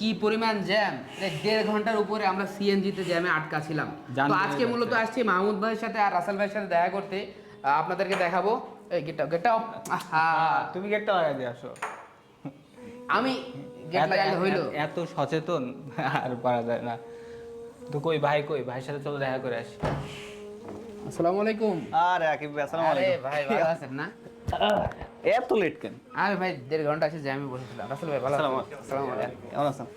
কি পরিমাণ জ্যাম, 1.5 ঘন্টার উপরে আমরা সিএনজিতে জ্যামে আটকা ছিলাম। তো আজকে মূলত আসছি মাহমুদ ভাইয়ের সাথে আর রাসেল ভাইয়ের সাথে দেখা করতে। আপনাদেরকে দেখাবো। এই গেটটা তুমি গেটটা লাগাই দিয়ে আসো। আমি গেট লাগাইলে হইলো? এত সচেতন আর পারা যায় না। তো কই ভাইয়ের সাথে চলো দেখা করে আসি। আসসালামু আলাইকুম। আরে আকিব ভাই, আসসালামু আরে আলাইকুম। ভাই ভালো আছেন না? এত লেট কেন? আরে ভাই 1.5 ঘন্টা আছে জ্যামে বসেছিলাম। রাসেল ভাই ভালো আছেন? আসসালামু আলাইকুম। কেমন আছেন?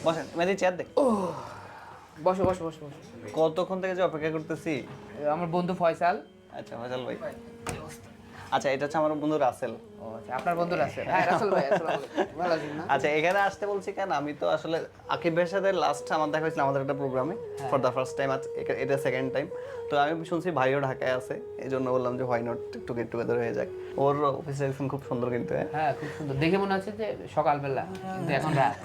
বসেন, মেদি চেয়ার দে। বসো বসো বসো বসো। কতক্ষণ থেকে যে অপেক্ষা করতেছি। আমার বন্ধু ফয়সাল। আচ্ছা ফয়সাল ভাই। আচ্ছা, এটা হচ্ছে আমার বন্ধু রাসেল। ও আচ্ছা, আপনার বন্ধু রাসেল। হ্যাঁ রাসেল ভাই, আসসালামু আলাইকুম। ভালো আছেন না? আচ্ছা, এখানে আসতে বলছি কেন, আমি তো আসলে আকিব ভাইয়ের সাথে লাস্ট আমার দেখা হয়েছিল আমাদের একটা প্রোগ্রামে, ফর দ্য ফার্স্ট টাইম। এটা সেকেন্ড টাইম। তো আমি শুনছি ভাইও ঢাকায় আছে, এই জন্য বললাম যে হোয়াই নট একটু গেট টুগেদার হয়ে যাক। ওর অফিসে একজন খুব সুন্দর কিন্তু। হ্যাঁ খুব সুন্দর, দেখে মনে হচ্ছে যে সকালবেলা, কিন্তু এখন রাত।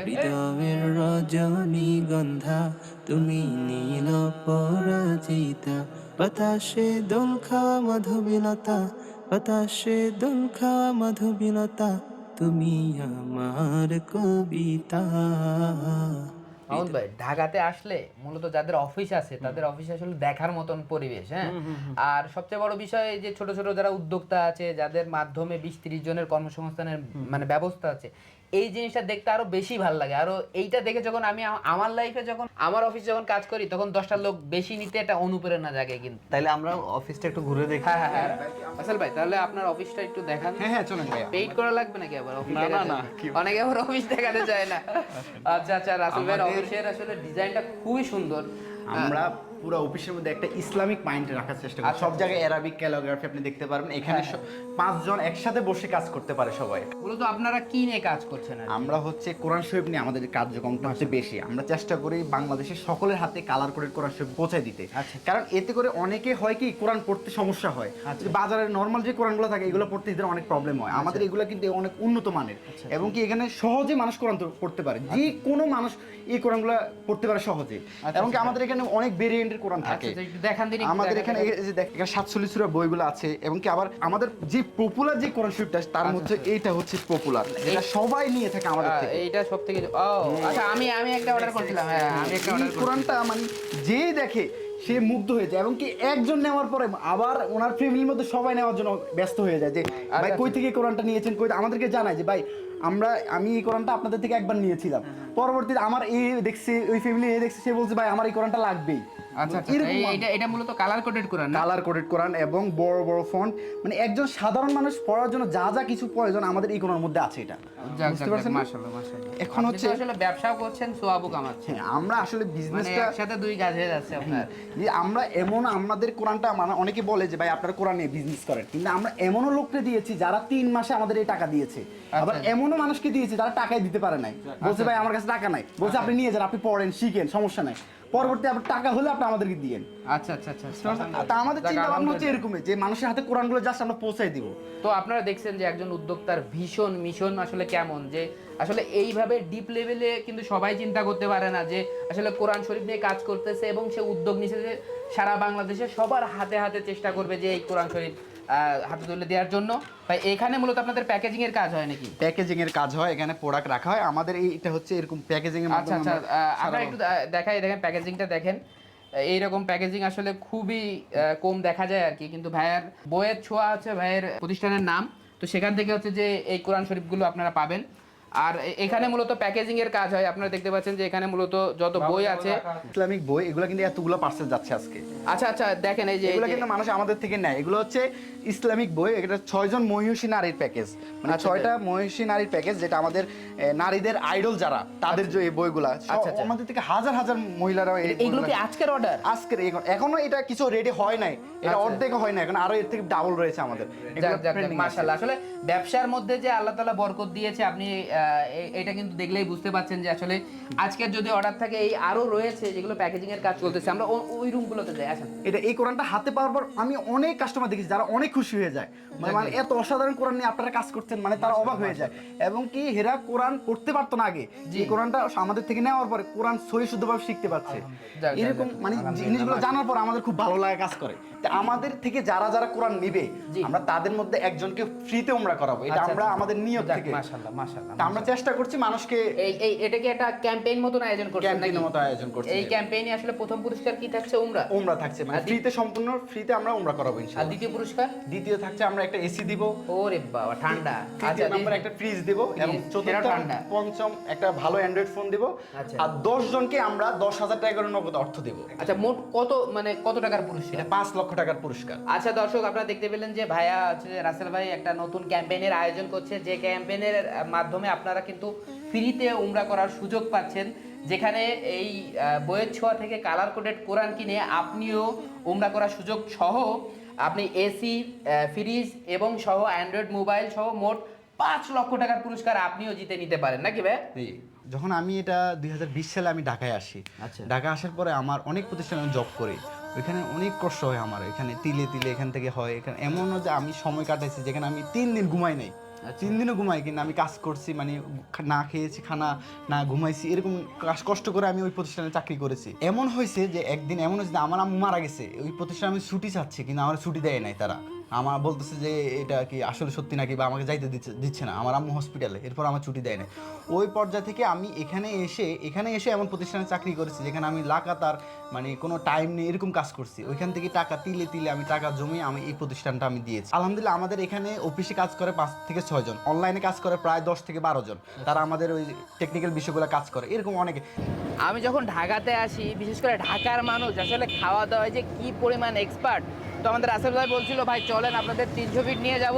হৃদয়ের রজনীগন্ধা তুমি নীল পরাজিতা, বাতাসে দোল খাওয়া মধুবিলতা, বাতাসে দোল খাওয়া মধুবিলতা, তুমি আমার কবিতা। মাহমুদ ভাই, ঢাকাতে আসলে মূলত যাদের অফিস আছে তাদের অফিস আসলে দেখার মতন পরিবেশ। হ্যাঁ, আর সবচেয়ে বড় বিষয় যে ছোট ছোট যারা উদ্যোক্তা আছে, যাদের মাধ্যমে 20-30 জনের কর্মসংস্থানের মানে ব্যবস্থা আছে, এই জিনিসটা দেখতে আরো বেশি ভালো লাগে। আরো এইটা দেখে যখন আমি আমার লাইফে যখন আমার অফিসে যখন কাজ করি, তখন 10টা লোক বেশি নিতে একটা অনুপ্রেরণা জাগে। কিন্তু তাইলে আমরা অফিসটা একটু ঘুরে দেখি। হ্যাঁ হ্যাঁ হ্যাঁ আসল ভাই, তাহলে আপনার অফিসটা একটু দেখান। হ্যাঁ চলেন ভাইয়া। পেইড করা লাগবে নাকি আবার অফিস? না, না, অনেকে আবার অফিস দেখাতে চায় না। আচ্ছা আচ্ছা, রাসেল ভাইয়ের অফিসের আসলে ডিজাইনটা খুবই সুন্দর। আমরা পুরো অফিসের মধ্যে একটা ইসলামিক মাইন্ড রাখার চেষ্টা করি। সব জায়গায় অ্যারাবিক ক্যালিগ্রাফি আপনি দেখতে পারবেন। এখানে 5 জন একসাথে বসে কাজ করতে পারে সবাই। মূলত আপনারা কি নিয়ে কাজ করছেন? আমরা হচ্ছে কোরআন শরীফ নিয়ে আমাদের কার্যক্রমটা হচ্ছে বেশি। আমরা চেষ্টা করি বাংলাদেশের সকলের হাতে কালার কোডেড কোরআন শরীফ পৌঁছে দিতে। কারণ এতে করে অনেকে হয় কি কোরআন পড়তে সমস্যা হয়। যে বাজারের নর্মাল যে কোরআনগুলো থাকে এগুলো পড়তে এদের অনেক প্রবলেম হয়। আমাদের এগুলো কিন্তু অনেক উন্নত মানের, এবং কি এখানে সহজে মানুষ কোরআন পড়তে পারে। যে কোনো মানুষ এই কোরআনগুলো পড়তে পারে সহজে। এবং কি আমাদের এখানে অনেক ভেরিয়েন্টের কোরআন থাকে। দেখান দিন আমাদের এখানে এই যে দেখ, এখানে 47 সূরা বইগুলো আছে। এবং কি আবার আমাদের যে পপুলার যে কোরআন শরীফটা তার মধ্যে এইটা হচ্ছে পপুলার, যেটা সবাই নিয়ে থাকে আমাদের থেকে। এইটা সবথেকে আচ্ছা, আমি একটা অর্ডার করছিলাম। হ্যাঁ, আমি একটা এই অর্ডার কোরআনটা মানে যে দেখে সে মুগ্ধ হয়ে যায়। এবং কি একজন নেওয়ার পরে আবার ওনার ফ্যামিলির মধ্যে সবাই নেওয়ার জন্য ব্যস্ত হয়ে যায় যে ভাই কই থেকে কোরআনটা নিয়েছেন, কই। আমাদেরকে জানায় যে ভাই আমি এই কোরআনটা আপনাদের থেকে একবার নিয়েছিলাম, পরবর্তীতে আমার এই দেখছে, ওই ফ্যামিলি এই দেখছে, সে বলছে ভাই আমার এই কোরআনটা লাগবেই। আচ্ছা আচ্ছা, এটা মূলত কালার কোডেড কোরআন না? কালার কোডেড কোরআন এবং বড় বড় ফন্ট, মানে একজন সাধারণ মানুষ পড়ার জন্য যা যা কিছু প্রয়োজন আমাদের এই কোরআনের মধ্যে আছে। এটা বুঝতে পারছেন? মাশাআল্লাহ মাশাআল্লাহ। এখন হচ্ছে আসলে ব্যবসাও করছেন, সোয়াবও কামাচ্ছেন। হ্যাঁ, আমরা আসলে মানে বিজনেসটা একসাথে দুই কাজ হয়ে যাচ্ছে আপনার। যে আমরা এমন আমাদের কোরআনটা মানে অনেকে বলে যে ভাই আপনারা কোরআন নিয়ে বিজনেস করেন, কিন্তু আমরা এমনও লোককে দিয়েছি যারা 3 মাসে আমাদের এই টাকা দিয়েছে। আবার এমনও মানুষকে দিয়েছি যারা টাকাই দিতে পারে নাই, বলছে ভাই আমার কাছে টাকা নাই, বলছে আপনি নিয়ে যান, আপনি পড়েন শিখেন, সমস্যা নাই, পরবর্তী আপনার টাকা হলে আপনি আমাদেরকে দিয়েন। আচ্ছা আচ্ছা আচ্ছা। তা আমাদের চিন্তা ভাবনা হচ্ছে এরকমই যে মানুষের হাতে কোরআনগুলো জাস্ট আমরা পৌঁছাই দিব। তো আপনারা দেখছেন যে একজন উদ্যোক্তার ভীষণ মিশন আসলে কেমন, যে আসলে এইভাবে ডিপ লেভেলে কিন্তু সবাই চিন্তা করতে পারে না যে আসলে কোরআন শরীফ নিয়ে কাজ করতেছে, এবং সে উদ্যোগ নিচ্ছে যে সারা বাংলাদেশে সবার হাতে হাতে চেষ্টা করবে যে এই কোরআন শরীফ হাতে তুলে দেওয়ার জন্য। ভাই এখানে মূলত আপনাদের প্যাকেজিং এর কাজ হয় নাকি? প্যাকেজিং এর কাজ হয়, এখানে প্রোডাক্ট রাখা হয় আমাদের। এইটা হচ্ছে এরকম প্যাকেজিং এর আচ্ছা মাধ্যমে আচ্ছা, আমরা একটু দেখাই, দেখেন প্যাকেজিংটা দেখেন। এইরকম প্যাকেজিং আসলে খুবই কম দেখা যায় আর কি, কিন্তু ভাইয়ের বইয়ের ছোঁয়া হচ্ছে ভাইয়ের প্রতিষ্ঠানের নাম। তো সেখান থেকে হচ্ছে যে এই কোরআন শরীফগুলো আপনারা পাবেন। আর এখানে মূলত প্যাকেজিং এর কাজ হয়। আপনারা দেখতে পাচ্ছেন যে এখানে মূলত যত বই আছে, ইসলামিক বই, এগুলো কিন্তু এতগুলো পার্সেল যাচ্ছে আজকে। আচ্ছা আচ্ছা দেখেন এই যে এগুলো কিন্তু মানুষ আমাদের থেকে নেয়। এগুলো হচ্ছে ইসলামিক বই। এটা 6 জন মহিষী নারীর প্যাকেজ, মানে 6টা মহিষী নারীর প্যাকেজ, যেটা আমাদের নারীদের আইডল যারা তাদের যে এই বইগুলা। আমাদের থেকে হাজার হাজার মহিলারা এইগুলো কি আজকের অর্ডার? আজকের এখনো এটা কিছু রেডি হয় নাই, এটা অর্ধেক হয় না, এখন আরো এর থেকে ডাবল রয়েছে আমাদের। মাশাআল্লাহ, আসলে ব্যবসার মধ্যে যে আল্লাহ তাআলা বরকত দিয়েছে, আপনি এটা কিন্তু দেখলেই বুঝতে পারছেন যে আসলে আজকের যদি অর্ডার থাকে, এই আরো রয়েছে যেগুলো প্যাকেজিং এর কাজ চলতেছে। আমরা ওই রুমগুলোতে যাই। আসেন। এই কোরআনটা হাতে পাওয়ার পর আমি অনেক কাস্টমার দেখেছি যারা অনেক খুশি হয়ে যায়, মানে এত অসাধারণ কোরআন নিয়ে আপনারা কাজ করছেন, মানে তারা অবাক হয়ে যায়। এবং কি হেরা কোরআন পড়তে পারতো না আগে, যে কোরআনটা আমাদের থেকে নেওয়ার পরে কোরআন সহি শুদ্ধভাবে শিখতে পারছে। এরকম মানে জিনিসগুলো জানার পর আমাদের খুব ভালো লাগে কাজ করে। আমাদের থেকে যারা যারা কোরআন নিবে, আমরা তাদের মধ্যে একজনকে ফ্রিতে উমরা করাবো। এটা আমরা আমাদের নিয়ত থেকে। মাশাআল্লাহ মাশাআল্লাহ। আমরা চেষ্টা করছি মানুষকে এটা কি একটা ক্যাম্পেইন মতন আয়োজন করছেন নাকি? ক্যাম্পেইনের মতো আয়োজন করছি। এই ক্যাম্পেইনে আসলে প্রথম পুরস্কার কি থাকছে? উমরা। উমরা থাকছে, মানে ফ্রিতে, সম্পূর্ণ ফ্রিতে আমরা উমরা করাবো আর ইনশাআল্লাহ। দ্বিতীয় পুরস্কার? দ্বিতীয় থাকছে আমরা একটা এসি দিব, ওরে বাবা, ঠান্ডা। তৃতীয় নাম্বার একটা ফ্রিজ দিব, এবং চতুর্থ ঠান্ডা। পঞ্চম একটা ভালো অ্যান্ড্রয়েড ফোন দিব। আচ্ছা। আর 10 জনকে আমরা 10,000 টাকা করে নগদ অর্থ দেব। আচ্ছা, মোট কত টাকার পুরস্কার? এটা 5 লক্ষ টাকার পুরস্কার। আচ্ছা দর্শক, আপনারা দেখতে পেলেন যে ভাইয়া হচ্ছে যে রাসেল ভাই একটা নতুন ক্যাম্পেইনের আয়োজন করছে, যে ক্যাম্পেইনের মাধ্যমে আপনারা কিন্তু ফ্রিতে উমরা করার সুযোগ পাচ্ছেন, যেখানে এই বইয়ের ছোঁয়া থেকে কালার কোডেড কোরআন কিনে আপনিও উমরা করার সুযোগ সহ আপনি এসি, ফ্রিজ এবং সহ অ্যান্ড্রয়েড মোবাইল সহ মোট 5 লক্ষ টাকার পুরস্কার আপনিও জিতে নিতে পারেন, নাকি ভাই? যখন আমি এটা 2020 সালে আমি ঢাকায় আসি, আচ্ছা। ঢাকা আসার পরে আমার অনেক প্রতিষ্ঠানে জব করি, ওইখানে অনেক কষ্ট হয় আমার, এখানে তিলে তিলে এখান থেকে হয়, এখানে এমনও যে আমি সময় কাটাইছি যেখানে আমি 3 দিন ঘুমাই নাই, 3 দিনও ঘুমাই, কিন্তু আমি কাজ করছি, মানে না খেয়েছি খানা, না ঘুমাইছি, এরকম কষ্ট করে আমি ওই প্রতিষ্ঠানে চাকরি করেছি। এমন হয়েছে যে একদিন এমন হয়েছে যে আমার আম্মু মারা গেছে, ওই প্রতিষ্ঠানে আমি ছুটি চাচ্ছি, কিন্তু আমার ছুটি দেয় নাই তারা। আমার বলতেছে যে এটা কি আসলে সত্যি নাকি, বা আমাকে যাইতে দিচ্ছে না, আমার আম্মু হসপিটালে, এরপর আমার ছুটি দেয় না। ওই পর্যায় থেকে আমি এখানে এসে এমন প্রতিষ্ঠানে চাকরি করেছি যেখানে আমি লাগাতার, মানে কোনো টাইম নেই, এরকম কাজ করছি। ওইখান থেকে টাকা তিলে তিলে আমি টাকা জমিয়ে আমি এই প্রতিষ্ঠানটা আমি দিয়েছি। আলহামদুলিল্লাহ, আমাদের এখানে অফিসে কাজ করে 5 থেকে 6 জন, অনলাইনে কাজ করে প্রায় 10 থেকে 12 জন, তারা আমাদের ওই টেকনিক্যাল বিষয়গুলো কাজ করে, এরকম অনেকে। আমি যখন ঢাকাতে আসি, বিশেষ করে ঢাকার মানুষ আসলে খাওয়া দাওয়ায় যে কি পরিমাণ এক্সপার্ট, তো আমাদের রাসেল ভাই বলছিল ভাই চলেন আপনাদের 300 ফিট নিয়ে যাব,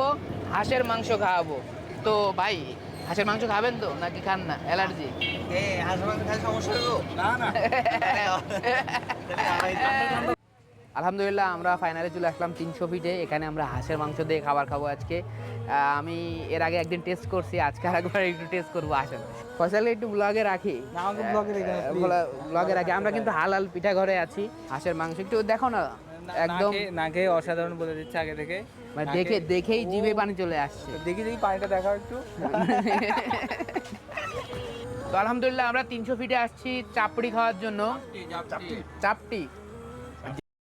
হাঁসের মাংস খাওয়াবো। তো ভাই হাঁসের মাংস খাবেন তো নাকি খান না, অ্যালার্জি? আলহামদুলিল্লাহ, আমরা ফাইনালে চলে আসলাম 300 ফিটে। এখানে আমরা হাঁসের মাংস দিয়ে খাবার খাবো আজকে। আমি এর আগে একদিন টেস্ট করছি, আজকে আরেকবার একটু টেস্ট করবো। আসেন ফয়সালকে একটু ব্লগে রাখি, ব্লগে রাখি। আমরা কিন্তু হালাল পিঠা ঘরে আছি। হাঁসের মাংস একটু দেখো না, একদম না খেয়ে অসাধারণ বলে দিচ্ছে আগে থেকে, মানে দেখেই জিভে পানি চলে আসছে। দেখি পানিটা দেখাও একটু। তো আলহামদুলিল্লাহ, আমরা 300 ফিটে আসছি চাপড়ি খাওয়ার জন্য। চাপটি